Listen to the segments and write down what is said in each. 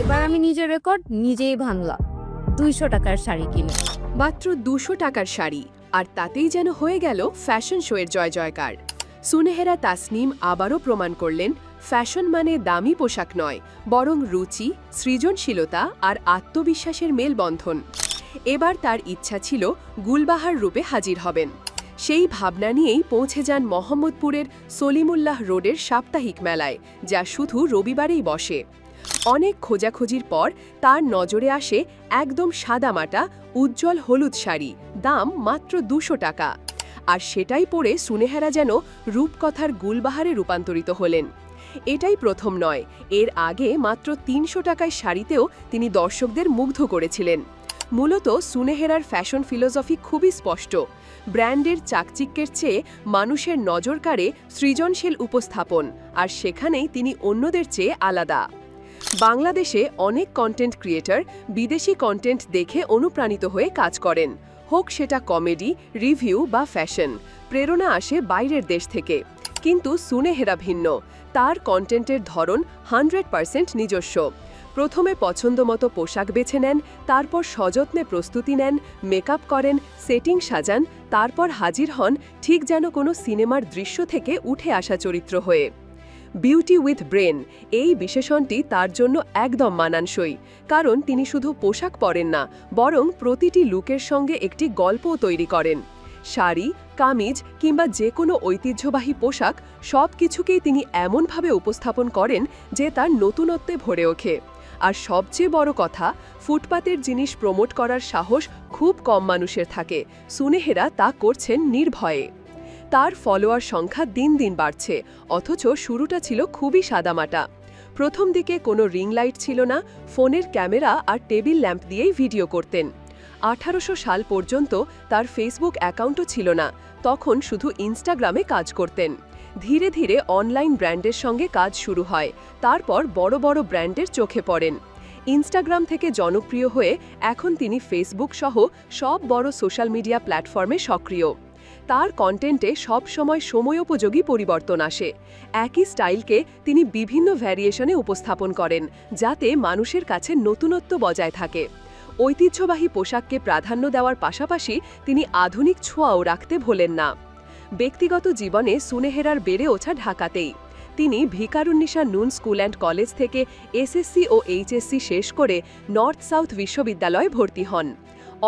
এবার আমি নিজের রেকর্ড নিজেই ভাঙলাম। 200 টাকার শাড়ি কিনে। মাত্র 200 টাকার শাড়ি, আর তাতেই যেন হয়ে গেল ফ্যাশন শোয়ের জয় জয়কার। সুনেহেরা তাসনিম আবারও প্রমাণ করলেন, ফ্যাশন মানে দামি পোশাক নয়, বরং রুচি, সৃজনশীলতা আর আত্মবিশ্বাসের মেলবন্ধন। এবার তার ইচ্ছা ছিল গুলবাহার রূপে হাজির হবেন। সেই ভাবনা নিয়েই পৌঁছে যান মোহাম্মদপুরের সলিমুল্লাহ রোডের সাপ্তাহিক মেলায়, যা শুধু রবিবারেই বসে। অনেক খোঁজাখুঁজির পর তার নজরে আসে একদম সাদামাটা উজ্জ্বল হলুদ শাড়ি, দাম মাত্র 200 টাকা। আর সেটাই পরে সুনেহেরা যেন রূপকথার গুলবাহারে রূপান্তরিত হলেন। এটাই প্রথম নয়, এর আগে মাত্র 300 টাকায় শাড়িতেও তিনি দর্শকদের মুগ্ধ করেছিলেন। মূলত সুনেহেরার ফ্যাশন ফিলোসফি খুবই স্পষ্ট, ব্র্যান্ডের চাকচিক্যের চেয়ে মানুষের নজর কাড়ে সৃজনশীল উপস্থাপন, আর সেখানেই তিনি অন্যদের চেয়ে আলাদা। বাংলাদেশে অনেক কন্টেন্ট ক্রিয়েটর বিদেশি কন্টেন্ট দেখে অনুপ্রাণিত হয়ে কাজ করেন, হোক সেটা কমেডি, রিভিউ বা ফ্যাশন। প্রেরণা আসে বাইরের দেশ থেকে, কিন্তু সুনেহেরা ভিন্ন। তার কন্টেন্টের ধরন 100% নিজস্ব। প্রথমে পছন্দমতো পোশাক বেছে নেন, তারপর সযত্নে প্রস্তুতি নেন, মেকআপ করেন, সেটিং সাজান, তারপর হাজির হন ঠিক যেন কোনো সিনেমার দৃশ্য থেকে উঠে আসা চরিত্র হয়ে। বিউটি উইথ ব্রেন, এই বিশেষণটি তার জন্য একদম মানানসই, কারণ তিনি শুধু পোশাক পরেন না, বরং প্রতিটি লুকের সঙ্গে একটি গল্পও তৈরি করেন। শাড়ি, কামিজ কিংবা যে কোনো ঐতিহ্যবাহী পোশাক, সব কিছুকেই তিনি এমনভাবে উপস্থাপন করেন যে তার নতুনত্বে ভরে ওঠে। আর সবচেয়ে বড় কথা, ফুটপাতের জিনিস প্রমোট করার সাহস খুব কম মানুষের থাকে। সুনেহেরা তা করছেন নির্ভয়ে। তার ফলোয়ার সংখ্যা দিন দিন বাড়ছে, অথচ শুরুটা ছিল খুবই সাদামাটা। প্রথম দিকে কোনো রিং লাইট ছিল না, ফোনের ক্যামেরা আর টেবিল ল্যাম্প দিয়েই ভিডিও করতেন। 1800 সাল পর্যন্ত তার ফেসবুক অ্যাকাউন্টও ছিল না, তখন শুধু ইনস্টাগ্রামে কাজ করতেন। ধীরে ধীরে অনলাইন ব্র্যান্ডের সঙ্গে কাজ শুরু হয়, তারপর বড় বড় ব্র্যান্ডের চোখে পড়েন। ইনস্টাগ্রাম থেকে জনপ্রিয় হয়ে এখন তিনি ফেসবুক সহ সব বড় সোশ্যাল মিডিয়া প্ল্যাটফর্মে সক্রিয়। তার কন্টেন্টে সবসময় সময়োপযোগী পরিবর্তন আসে। একই স্টাইলকে তিনি বিভিন্ন ভ্যারিয়েশনে উপস্থাপন করেন, যাতে মানুষের কাছে নতুনত্ব বজায় থাকে। ঐতিহ্যবাহী পোশাককে প্রাধান্য দেওয়ার পাশাপাশি তিনি আধুনিক ছোঁয়াও রাখতে ভোলেন না। ব্যক্তিগত জীবনে সুনেহেরার বেড়ে ওঠা ঢাকাতেই। তিনি ভিকারুন্নিসা নুন স্কুল অ্যান্ড কলেজ থেকে এসএসসি ও এইচএসসি শেষ করে নর্থ সাউথ বিশ্ববিদ্যালয়ে ভর্তি হন।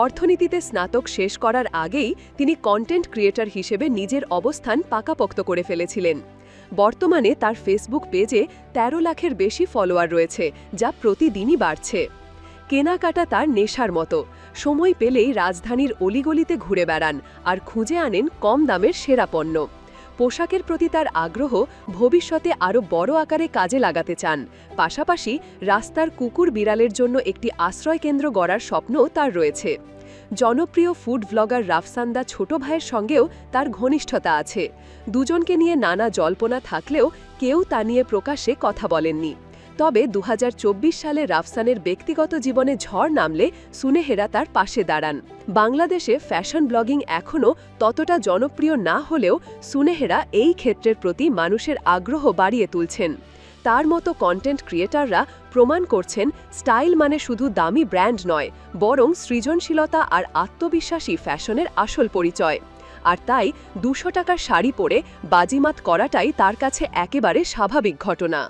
অর্থনীতিতে স্নাতক শেষ করার আগেই তিনি কন্টেন্ট ক্রিয়েটর হিসেবে নিজের অবস্থান পাকাপোক্ত করে ফেলেছিলেন। বর্তমানে তার ফেসবুক পেজে 13 লাখের বেশি ফলোয়ার রয়েছে, যা প্রতিদিনই বাড়ছে। কেনাকাটা তার নেশার মতো। সময় পেলেই রাজধানীর অলিগলিতে ঘুরে বেড়ান আর খুঁজে আনেন কম দামের সেরা পণ্য। পোশাকের প্রতি তার আগ্রহ ভবিষ্যতে আরও বড় আকারে কাজে লাগাতে চান। পাশাপাশি রাস্তার কুকুর বিড়ালের জন্য একটি আশ্রয়কেন্দ্র গড়ার স্বপ্নও তার রয়েছে। জনপ্রিয় ফুড ব্লগার রাফসান্দা ছোট ভাইয়ের সঙ্গেও তার ঘনিষ্ঠতা আছে। দুজনকে নিয়ে নানা জল্পনা থাকলেও কেউ তা নিয়ে প্রকাশ্যে কথা বলেননি। তবে 2024 সালে রাফসানের ব্যক্তিগত জীবনে ঝড় নামলে সুনেহেরা তার পাশে দাঁড়ান। বাংলাদেশে ফ্যাশন ব্লগিং এখনও ততটা জনপ্রিয় না হলেও সুনেহেরা এই ক্ষেত্রের প্রতি মানুষের আগ্রহ বাড়িয়ে তুলছেন। তার মতো কন্টেন্ট ক্রিয়েটররা প্রমাণ করছেন, স্টাইল মানে শুধু দামি ব্র্যান্ড নয়, বরং সৃজনশীলতা আর আত্মবিশ্বাসী ফ্যাশনের আসল পরিচয়। আর তাই 200 টাকার শাড়ি পরে বাজিমাত করাটাই তার কাছে একেবারে স্বাভাবিক ঘটনা।